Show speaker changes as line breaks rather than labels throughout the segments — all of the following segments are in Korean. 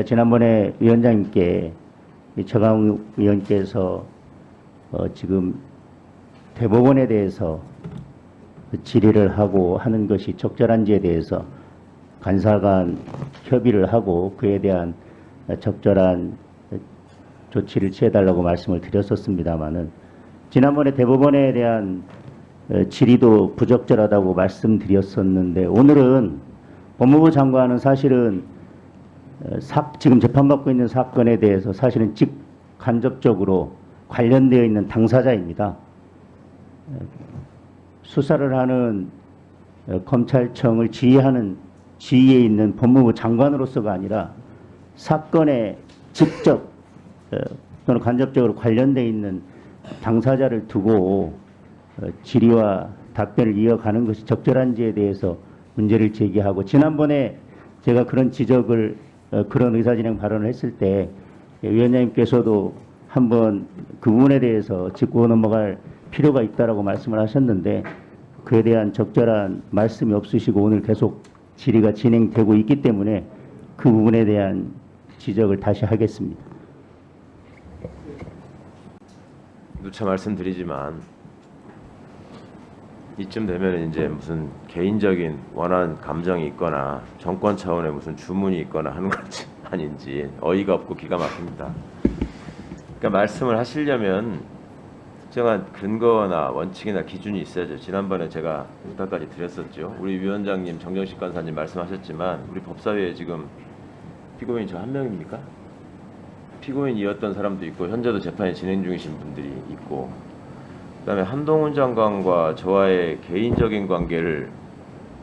지난번에 위원장님께 최강욱 의원께서 지금 대법원에 대해서 질의를 하고 하는 것이 적절한지에 대해서 간사 간 협의를 하고 그에 대한 적절한 조치를 취해달라고 말씀을 드렸었습니다마는 지난번에 대법원에 대한 질의도 부적절하다고 말씀드렸었는데 오늘은 법무부 장관은 사실은 지금 재판받고 있는 사건에 대해서 사실은 직간접적으로 관련되어 있는 당사자입니다. 수사를 하는 검찰청을 지휘하는 지휘에 있는 법무부 장관으로서가 아니라 사건에 직접 또는 간접적으로 관련되어 있는 당사자를 두고 질의와 답변을 이어가는 것이 적절한지에 대해서 문제를 제기하고 지난번에 제가 그런 지적을 그런 의사진행 발언을 했을 때 위원장님께서도 한번 그 부분에 대해서 짚고 넘어갈 필요가 있다라고 말씀을 하셨는데 그에 대한 적절한 말씀이 없으시고 오늘 계속 질의가 진행되고 있기 때문에 그 부분에 대한 지적을 다시 하겠습니다.
누차 말씀드리지만 이쯤 되면 이제 무슨 개인적인 원한 감정이 있거나 정권 차원의 무슨 주문이 있거나 하는 건지 아닌지 어이가 없고 기가 막힙니다. 그러니까 말씀을 하시려면 특정한 근거나 원칙이나 기준이 있어야죠. 지난번에 제가 부탁까지 드렸었죠. 우리 위원장님, 정정식 간사님 말씀하셨지만 우리 법사위에 지금 피고인이 저 한 명입니까? 피고인이었던 사람도 있고 현재도 재판이 진행 중이신 분들이 있고 그다음에 한동훈 장관과 저와의 개인적인 관계를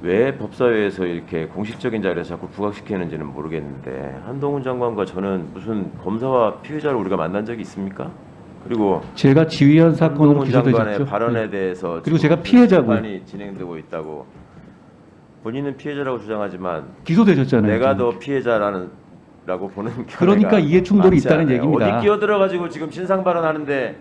왜 법사위에서 이렇게 공식적인 자리에서 자꾸 부각시키는지는 모르겠는데 한동훈 장관과 저는 무슨 검사와 피의자를 우리가 만난 적이 있습니까? 그리고
제가 지휘한 사건으로
한동훈 장관의
기소되셨죠.
발언에
네.
대해서
그리고 제가 피해자고요.
재판이 진행되고 있다고 본인은 피해자라고 주장하지만
기소되셨잖아요.
내가
지금.
더 피해자라고 보는 견해가
그러니까 이해 충돌이
많지
있다는
않아요.
얘기입니다.
어디 끼어들어가지고 지금 신상 발언하는데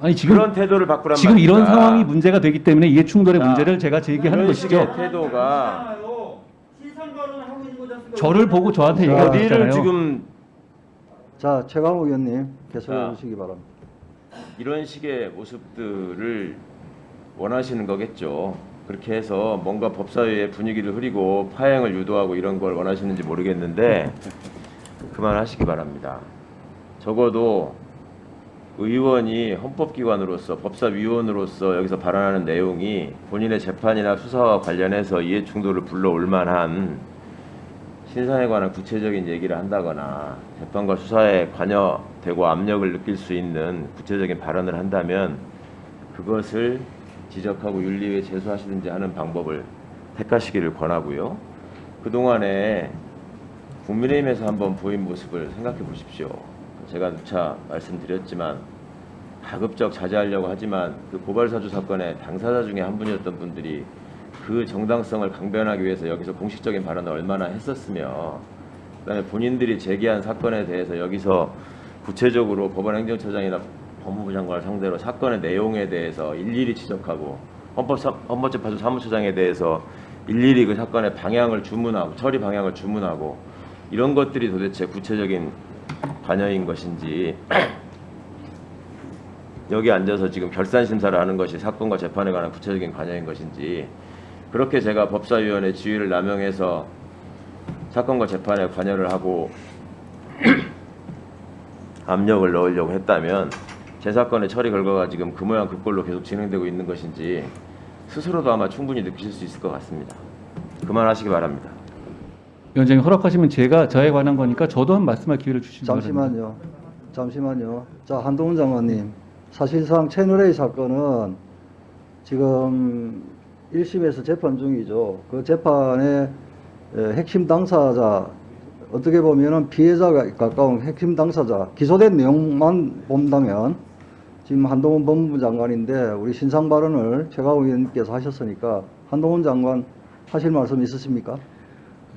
아니 지금
그런 태도를 바꾸란
지금
말입니다.
이런 상황이 문제가 되기 때문에 이해 충돌의
자,
문제를 제가 제기하는
이런
것이죠.
식의 태도가
저를 보고 저한테
어디를
얘기하셨잖아요.
지금
자, 최강욱 의원님 계속해
자.
주시기 바랍니다.
이런 식의 모습들을 원하시는 거겠죠. 그렇게 해서 뭔가 법사위의 분위기를 흐리고 파행을 유도하고 이런 걸 원하시는지 모르겠는데 그만하시기 바랍니다. 적어도 의원이 헌법기관으로서 법사위원으로서 여기서 발언하는 내용이 본인의 재판이나 수사와 관련해서 이해충돌을 불러올 만한 신상에 관한 구체적인 얘기를 한다거나 재판과 수사에 관여되고 압력을 느낄 수 있는 구체적인 발언을 한다면 그것을 지적하고 윤리위에 제소하시든지 하는 방법을 택하시기를 권하고요. 그동안에 국민의힘에서 한번 보인 모습을 생각해 보십시오. 제가 누차 말씀드렸지만 가급적 자제하려고 하지만 그 고발사주 사건의 당사자 중에 한 분이었던 분들이 그 정당성을 강변하기 위해서 여기서 공식적인 발언을 얼마나 했었으며 그다음에 본인들이 제기한 사건에 대해서 여기서 구체적으로 법원행정처장이나 법무부 장관을 상대로 사건의 내용에 대해서 일일이 지적하고 헌법재판소 사무처장에 대해서 일일이 그 사건의 방향을 주문하고 처리 방향을 주문하고 이런 것들이 도대체 구체적인 관여인 것인지 여기 앉아서 지금 결산 심사를 하는 것이 사건과 재판에 관한 구체적인 관여인 것인지 그렇게 제가 법사위원회 지위를 남용해서 사건과 재판에 관여를 하고 압력을 넣으려고 했다면 제 사건의 처리 결과가 지금 그 모양 그 꼴로 계속 진행되고 있는 것인지 스스로도 아마 충분히 느끼실 수 있을 것 같습니다. 그만하시기 바랍니다.
위원장님 허락하시면 제가 저에 관한 거니까 저도 한 말씀할 기회를 주시기 바랍니다.
잠시만요. 자, 한동훈 장관님, 사실상 채널A 사건은 지금 1심에서 재판 중이죠. 그 재판의 핵심 당사자, 어떻게 보면은 피해자가 가까운 핵심 당사자, 기소된 내용만 본다면 지금 한동훈 법무부 장관인데 우리 신상 발언을 최강욱 의원님께서 하셨으니까 한동훈 장관 하실 말씀 있으십니까?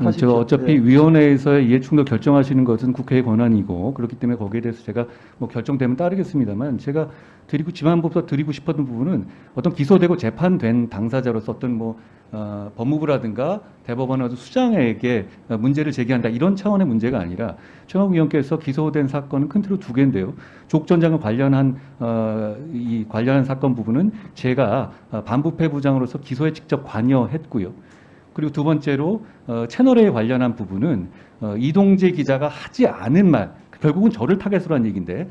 하십시오.
제가 어차피
예.
위원회에서의 이해충돌 결정하시는 것은 국회의 권한이고 그렇기 때문에 거기에 대해서 제가 뭐 결정되면 따르겠습니다만 제가 지방법사 드리고 싶었던 부분은 어떤 기소되고 재판된 당사자로서 어떤 뭐 법무부라든가 대법원 수장에게 문제를 제기한다 이런 차원의 문제가 아니라 최강욱 의원께서 기소된 사건은 큰 틀로 두 개인데요. 조국 전 장관 관련한 이 관련한 사건 부분은 제가 반부패 부장으로서 기소에 직접 관여했고요. 그리고 두 번째로 채널A 관련한 부분은 이동재 기자가 하지 않은 말, 결국은 저를 타겟으로 한 얘기인데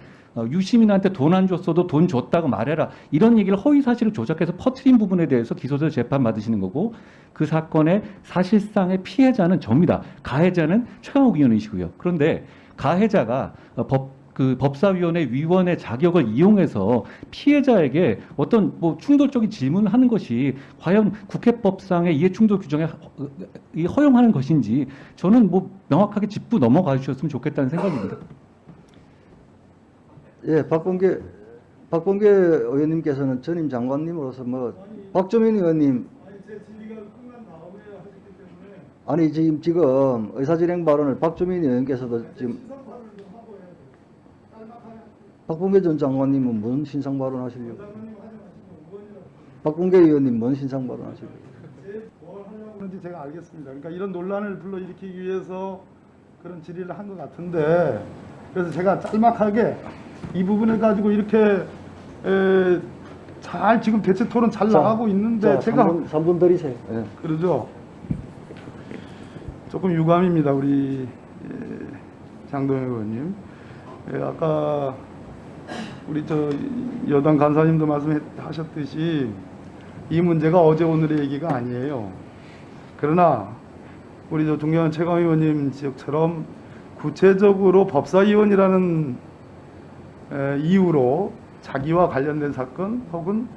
유시민한테 돈 안 줬어도 돈 줬다고 말해라 이런 얘기를 허위 사실을 조작해서 퍼뜨린 부분에 대해서 기소돼서 재판 받으시는 거고 그 사건의 사실상의 피해자는 접니다. 가해자는 최강욱 의원이시고요. 그런데 가해자가 법사위원회 위원의 자격을 이용해서 피해자에게 어떤 뭐 충돌적인 질문을 하는 것이 과연 국회법상의 이해충돌 규정에 허용하는 것인지 저는 뭐 명확하게 짚고 넘어가 주셨으면 좋겠다는 생각입니다.
예, 박범계 의원님께서는 전임 장관님으로서 뭐 박주민 의원님 아니 지금 의사진행 발언을 박주민 의원께서도 지금 박범계 전 장관님은 뭔 신상 발언 하시려고? 박범계 의원님 뭔 신상 발언 하시려고?
그런지 제가 알겠습니다. 그러니까 이런 논란을 불러일으키기 위해서 그런 질의를 한 것 같은데 그래서 제가 짤막하게 이 부분을 가지고 이렇게 잘 지금 대체 토론 잘 나가고 있는데 제가
3분 드리세요. 예.
그러죠. 조금 유감입니다. 우리 장동혁 의원님. 아까 우리 저 여당 간사님도 말씀하셨듯이 이 문제가 어제 오늘의 얘기가 아니에요. 그러나 우리 저 존경하는 최강 의원님 지적처럼 구체적으로 법사위원이라는 이유로 자기와 관련된 사건 혹은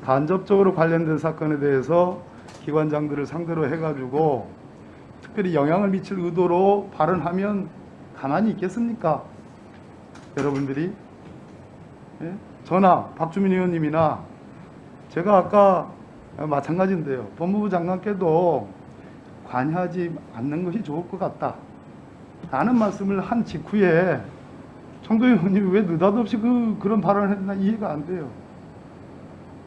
간접적으로 관련된 사건에 대해서 기관장들을 상대로 해가지고 특별히 영향을 미칠 의도로 발언하면 가만히 있겠습니까? 여러분들이? 예? 저나 박주민 의원님이나 제가 아까 마찬가지인데요. 법무부 장관께도 관여하지 않는 것이 좋을 것 같다 라는 말씀을 한 직후에 정도현 의원님이 왜 느닷없이 그런 발언을 했나 이해가 안 돼요.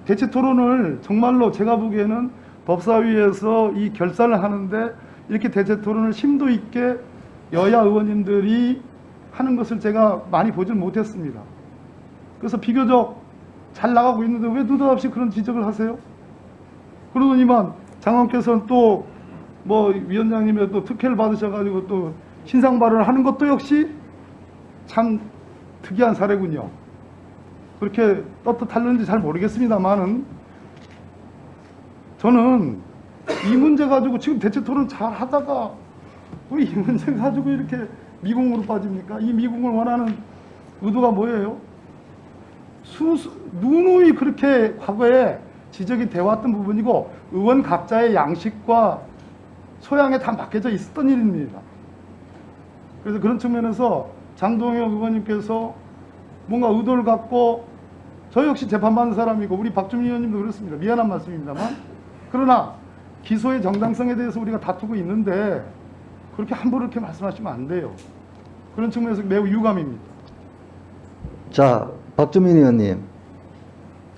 대체 토론을 정말로 제가 보기에는 법사위에서 이 결산을 하는데 이렇게 대체 토론을 심도 있게 여야 의원님들이 하는 것을 제가 많이 보질 못했습니다. 그래서 비교적 잘 나가고 있는데 왜 느닷없이 그런 지적을 하세요? 그러더니만 장관께서는 또 뭐 위원장님의 또 특혜를 받으셔가지고 또 신상 발언을 하는 것도 역시 참 특이한 사례군요. 그렇게 떳떳할는지 잘 모르겠습니다만은 저는 이 문제 가지고 지금 대체 토론 잘 하다가 왜 이 문제 가지고 이렇게 미궁으로 빠집니까? 이 미궁을 원하는 의도가 뭐예요? 누누이 그렇게 과거에 지적이 되어왔던 부분이고 의원 각자의 양식과 소양에 다 맡겨져 있었던 일입니다. 그래서 그런 측면에서 장동혁 의원님께서 뭔가 의도를 갖고 저 역시 재판받는 사람이고 우리 박주민 의원님도 그렇습니다. 미안한 말씀입니다만 그러나 기소의 정당성에 대해서 우리가 다투고 있는데 그렇게 함부로 이렇게 말씀하시면 안 돼요. 그런 측면에서 매우 유감입니다.
자, 박주민 의원님,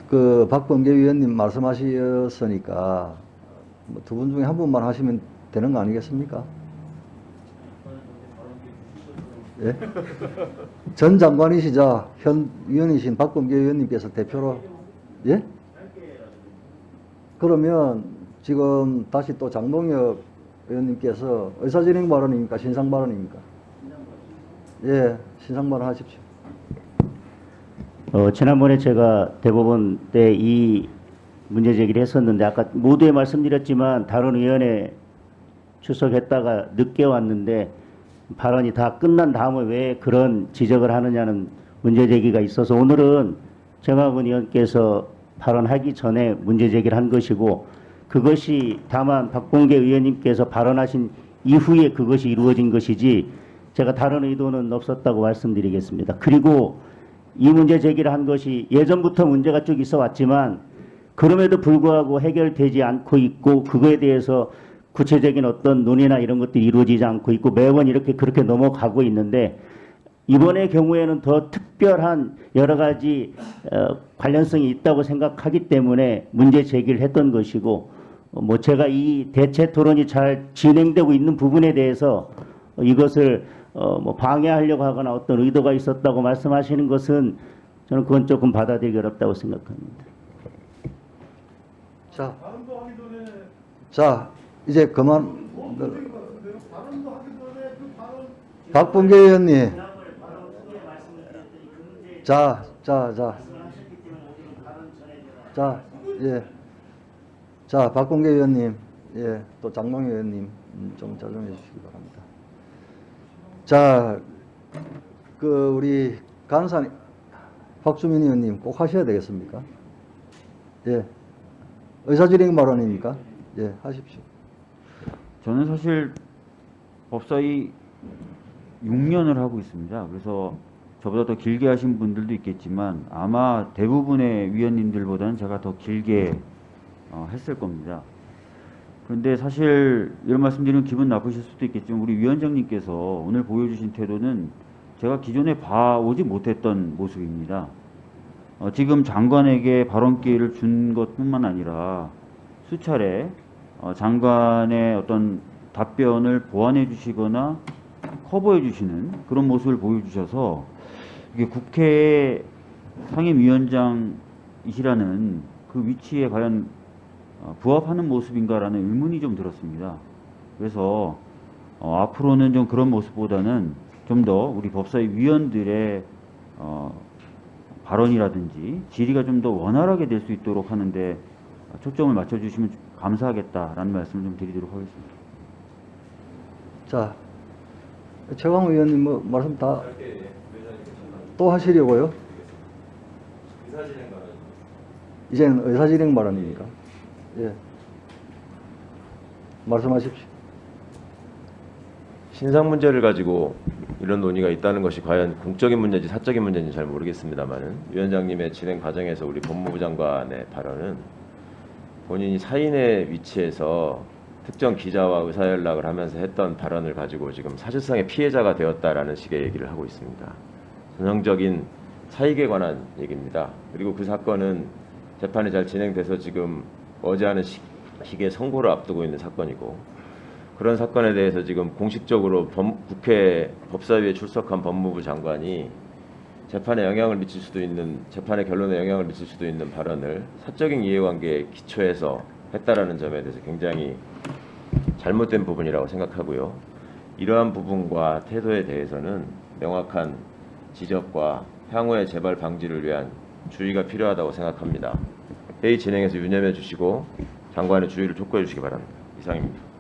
그 박범계 의원님 말씀하셨으니까 뭐 두 분 중에 한 분만 하시면 되는 거 아니겠습니까? 예? 전 장관이시자 현 위원이신 박범계 의원님께서 대표로 예? 그러면 지금 다시 또 장동혁 의원님께서 의사진행 발언입니까? 신상 발언입니까? 예, 신상 발언 하십시오.
지난번에 제가 대법원 때 이 문제 제기를 했었는데 아까 모두에 말씀드렸지만 다른 위원회 출석했다가 늦게 왔는데 발언이 다 끝난 다음에 왜 그런 지적을 하느냐는 문제 제기가 있어서 오늘은 정학은 의원께서 발언하기 전에 문제 제기를 한 것이고 그것이 다만 박범계 의원님께서 발언하신 이후에 그것이 이루어진 것이지 제가 다른 의도는 없었다고 말씀드리겠습니다. 그리고 이 문제 제기를 한 것이 예전부터 문제가 쭉 있어 왔지만 그럼에도 불구하고 해결되지 않고 있고 그거에 대해서 구체적인 어떤 논의나 이런 것들이 이루어지지 않고 있고 매번 이렇게 그렇게 넘어가고 있는데 이번의 경우에는 더 특별한 여러 가지 관련성이 있다고 생각하기 때문에 문제 제기를 했던 것이고 뭐 제가 이 대체 토론이 잘 진행되고 있는 부분에 대해서 이것을 뭐 방해하려고 하거나 어떤 의도가 있었다고 말씀하시는 것은 저는 그건 조금 받아들이기 어렵다고 생각합니다.
자, 자 이제 그만. 박범계 의원님. 자, 예. 자, 박범계 의원님, 예, 또 장long 의원님 좀 자정해 주시기 바랍니다. 자, 그 우리 간사님, 박주민 의원님 꼭 하셔야 되겠습니까? 예, 의사진행 발언입니까? 예, 하십시오.
저는 사실 법사위 6년을 하고 있습니다. 그래서 저보다 더 길게 하신 분들도 있겠지만 아마 대부분의 위원님들보다는 제가 더 길게 했을 겁니다. 그런데 사실 이런 말씀드리면 기분 나쁘실 수도 있겠지만 우리 위원장님께서 오늘 보여주신 태도는 제가 기존에 봐오지 못했던 모습입니다. 지금 장관에게 발언 기회를 준 것뿐만 아니라 수차례 장관의 어떤 답변을 보완해 주시거나 커버해 주시는 그런 모습을 보여주셔서 이게 국회 상임위원장이시라는 그 위치에 과연 부합하는 모습인가라는 의문이 좀 들었습니다. 그래서 앞으로는 좀 그런 모습보다는 좀 더 우리 법사위 위원들의 발언이라든지 질의가 좀 더 원활하게 될 수 있도록 하는데 초점을 맞춰주시면 감사하겠다라는 말씀을 좀 드리도록 하겠습니다.
자, 최광호 의원님 뭐 말씀 다 또 하시려고요? 이제는 의사진행 발언입니까? 예. 말씀하십시오.
신상 문제를 가지고 이런 논의가 있다는 것이 과연 공적인 문제인지 사적인 문제인지 잘 모르겠습니다만은 위원장님의 진행 과정에서 우리 법무부 장관의 발언은 본인이 사인의 위치에서 특정 기자와 의사연락을 하면서 했던 발언을 가지고 지금 사실상의 피해자가 되었다라는 식의 얘기를 하고 있습니다. 전형적인 사익에 관한 얘기입니다. 그리고 그 사건은 재판이 잘 진행돼서 지금 머지않은 시기에 선고를 앞두고 있는 사건이고 그런 사건에 대해서 지금 공식적으로 국회 법사위에 출석한 법무부 장관이 재판에 영향을 미칠 수도 있는 재판의 결론에 영향을 미칠 수도 있는 발언을 사적인 이해관계에 기초해서 했다라는 점에 대해서 굉장히 잘못된 부분이라고 생각하고요. 이러한 부분과 태도에 대해서는 명확한 지적과 향후의 재발 방지를 위한 주의가 필요하다고 생각합니다. 회의 진행에서 유념해 주시고 장관의 주의를 촉구해 주시기 바랍니다. 이상입니다.